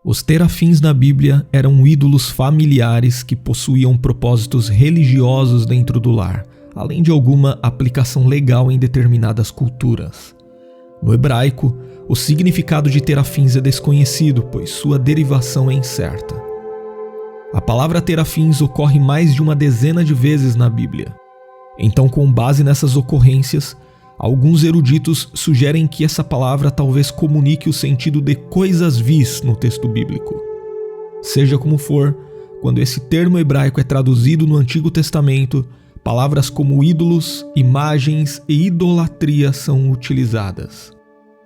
Os terafins na Bíblia eram ídolos familiares que possuíam propósitos religiosos dentro do lar, além de alguma aplicação legal em determinadas culturas. No hebraico, o significado de terafins é desconhecido, pois sua derivação é incerta. A palavra terafins ocorre mais de uma dezena de vezes na Bíblia. Então, com base nessas ocorrências, alguns eruditos sugerem que essa palavra talvez comunique o sentido de coisas vis no texto bíblico. Seja como for, quando esse termo hebraico é traduzido no Antigo Testamento, palavras como ídolos, imagens e idolatria são utilizadas.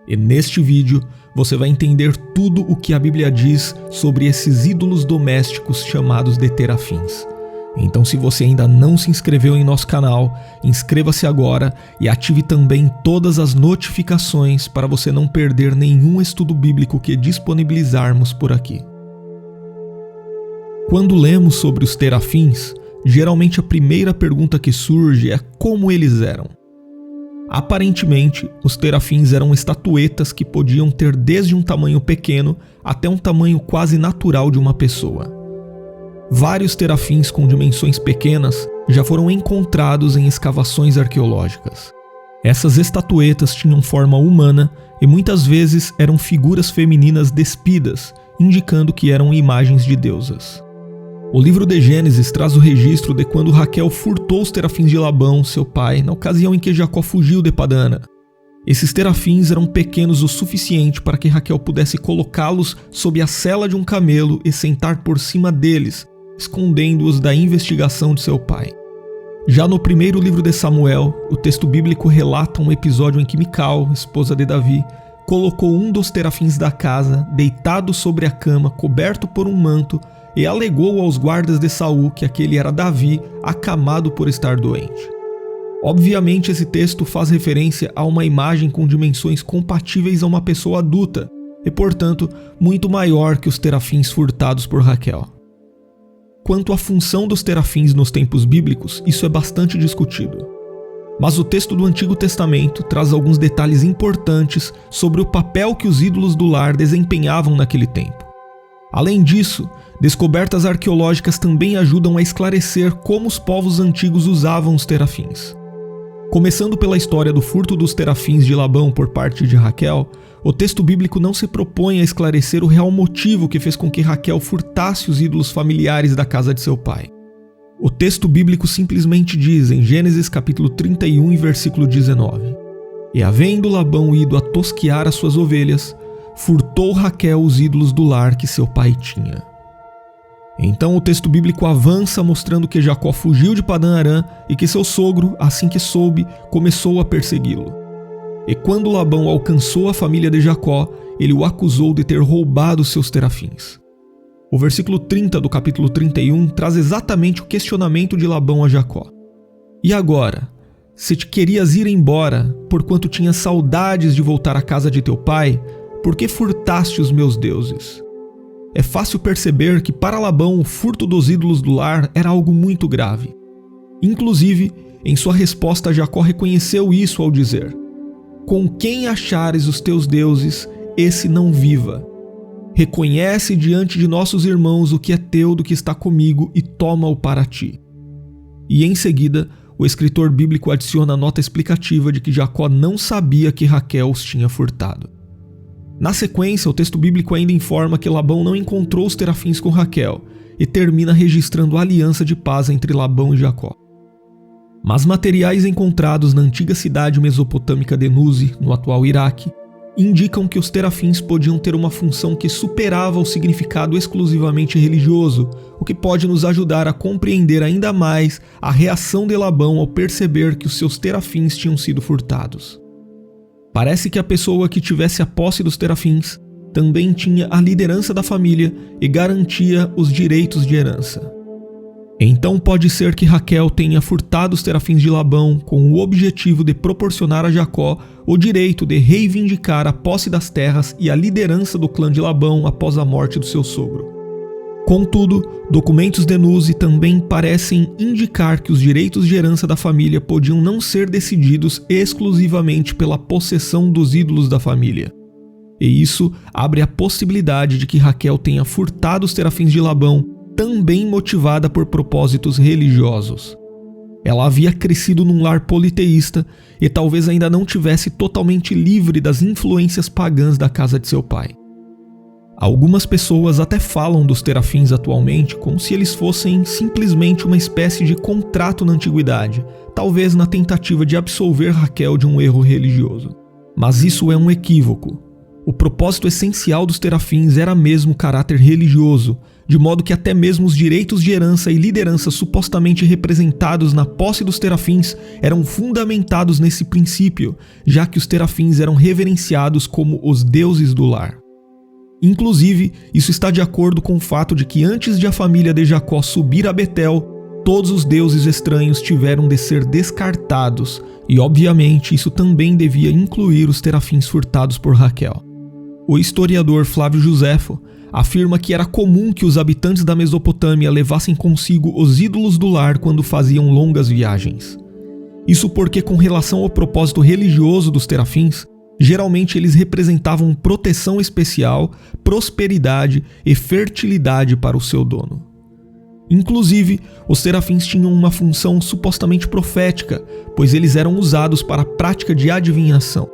E neste vídeo você vai entender tudo o que a Bíblia diz sobre esses ídolos domésticos chamados de terafins. Então, se você ainda não se inscreveu em nosso canal, inscreva-se agora e ative também todas as notificações para você não perder nenhum estudo bíblico que disponibilizarmos por aqui. Quando lemos sobre os terafins, geralmente a primeira pergunta que surge é como eles eram. Aparentemente, os terafins eram estatuetas que podiam ter desde um tamanho pequeno até um tamanho quase natural de uma pessoa. Vários terafins com dimensões pequenas já foram encontrados em escavações arqueológicas. Essas estatuetas tinham forma humana e muitas vezes eram figuras femininas despidas, indicando que eram imagens de deusas. O livro de Gênesis traz o registro de quando Raquel furtou os terafins de Labão, seu pai, na ocasião em que Jacó fugiu de Padã-Arã. Esses terafins eram pequenos o suficiente para que Raquel pudesse colocá-los sob a sela de um camelo e sentar por cima deles, escondendo-os da investigação de seu pai. Já no primeiro livro de Samuel, o texto bíblico relata um episódio em que Mical, esposa de Davi, colocou um dos terafins da casa, deitado sobre a cama, coberto por um manto, e alegou aos guardas de Saul que aquele era Davi, acamado por estar doente. Obviamente, esse texto faz referência a uma imagem com dimensões compatíveis a uma pessoa adulta, e portanto, muito maior que os terafins furtados por Raquel. Quanto à função dos terafins nos tempos bíblicos, isso é bastante discutido. Mas o texto do Antigo Testamento traz alguns detalhes importantes sobre o papel que os ídolos do lar desempenhavam naquele tempo. Além disso, descobertas arqueológicas também ajudam a esclarecer como os povos antigos usavam os terafins. Começando pela história do furto dos terafins de Labão por parte de Raquel, o texto bíblico não se propõe a esclarecer o real motivo que fez com que Raquel furtasse os ídolos familiares da casa de seu pai. O texto bíblico simplesmente diz em Gênesis capítulo 31 e versículo 19: E havendo Labão ido a tosquear as suas ovelhas, furtou Raquel os ídolos do lar que seu pai tinha. Então o texto bíblico avança mostrando que Jacó fugiu de Padã-Arã e que seu sogro, assim que soube, começou a persegui-lo. E quando Labão alcançou a família de Jacó, ele o acusou de ter roubado seus terafins. O versículo 30 do capítulo 31 traz exatamente o questionamento de Labão a Jacó. E agora, se te querias ir embora, porquanto tinhas saudades de voltar à casa de teu pai, por que furtaste os meus deuses? É fácil perceber que para Labão o furto dos ídolos do lar era algo muito grave. Inclusive, em sua resposta, Jacó reconheceu isso ao dizer: Com quem achares os teus deuses, esse não viva. Reconhece diante de nossos irmãos o que é teu do que está comigo e toma-o para ti. E em seguida, o escritor bíblico adiciona a nota explicativa de que Jacó não sabia que Raquel os tinha furtado. Na sequência, o texto bíblico ainda informa que Labão não encontrou os terafins com Raquel e termina registrando a aliança de paz entre Labão e Jacó. Mas materiais encontrados na antiga cidade mesopotâmica de Nuzi, no atual Iraque, indicam que os terafins podiam ter uma função que superava o significado exclusivamente religioso, o que pode nos ajudar a compreender ainda mais a reação de Labão ao perceber que os seus terafins tinham sido furtados. Parece que a pessoa que tivesse a posse dos terafins também tinha a liderança da família e garantia os direitos de herança. Então pode ser que Raquel tenha furtado os terafins de Labão com o objetivo de proporcionar a Jacó o direito de reivindicar a posse das terras e a liderança do clã de Labão após a morte do seu sogro. Contudo, documentos de Nuzi também parecem indicar que os direitos de herança da família podiam não ser decididos exclusivamente pela possessão dos ídolos da família. E isso abre a possibilidade de que Raquel tenha furtado os terafins de Labão, também motivada por propósitos religiosos. Ela havia crescido num lar politeísta e talvez ainda não tivesse totalmente livre das influências pagãs da casa de seu pai. Algumas pessoas até falam dos terafins atualmente como se eles fossem simplesmente uma espécie de contrato na antiguidade, talvez na tentativa de absolver Raquel de um erro religioso. Mas isso é um equívoco. O propósito essencial dos terafins era mesmo o caráter religioso, de modo que até mesmo os direitos de herança e liderança supostamente representados na posse dos terafins eram fundamentados nesse princípio, já que os terafins eram reverenciados como os deuses do lar. Inclusive, isso está de acordo com o fato de que antes de a família de Jacó subir a Betel, todos os deuses estranhos tiveram de ser descartados, e obviamente isso também devia incluir os terafins furtados por Raquel. O historiador Flávio Joséfo afirma que era comum que os habitantes da Mesopotâmia levassem consigo os ídolos do lar quando faziam longas viagens. Isso porque, com relação ao propósito religioso dos terafins, geralmente eles representavam proteção especial, prosperidade e fertilidade para o seu dono. Inclusive, os terafins tinham uma função supostamente profética, pois eles eram usados para a prática de adivinhação.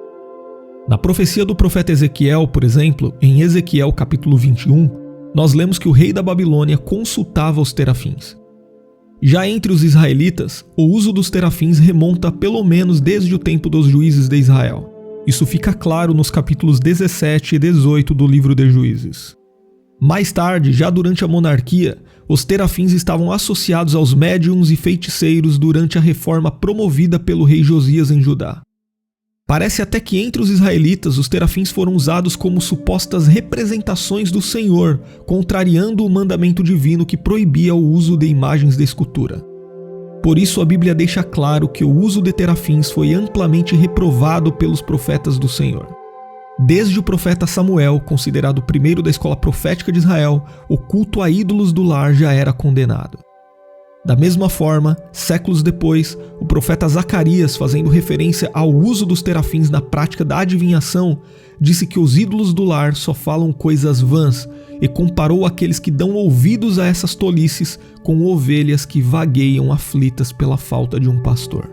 Na profecia do profeta Ezequiel, por exemplo, em Ezequiel capítulo 21, nós lemos que o rei da Babilônia consultava os terafins. Já entre os israelitas, o uso dos terafins remonta pelo menos desde o tempo dos juízes de Israel. Isso fica claro nos capítulos 17 e 18 do livro de Juízes. Mais tarde, já durante a monarquia, os terafins estavam associados aos médiuns e feiticeiros durante a reforma promovida pelo rei Josias em Judá. Parece até que entre os israelitas os terafins foram usados como supostas representações do Senhor, contrariando o mandamento divino que proibia o uso de imagens de escultura. Por isso a Bíblia deixa claro que o uso de terafins foi amplamente reprovado pelos profetas do Senhor. Desde o profeta Samuel, considerado o primeiro da escola profética de Israel, o culto a ídolos do lar já era condenado. Da mesma forma, séculos depois, o profeta Zacarias, fazendo referência ao uso dos terafins na prática da adivinhação, disse que os ídolos do lar só falam coisas vãs e comparou aqueles que dão ouvidos a essas tolices com ovelhas que vagueiam aflitas pela falta de um pastor.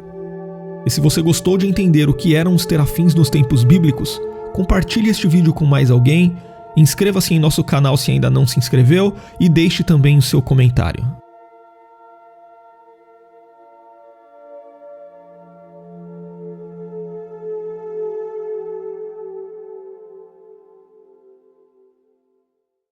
E se você gostou de entender o que eram os terafins nos tempos bíblicos, compartilhe este vídeo com mais alguém, inscreva-se em nosso canal se ainda não se inscreveu e deixe também o seu comentário.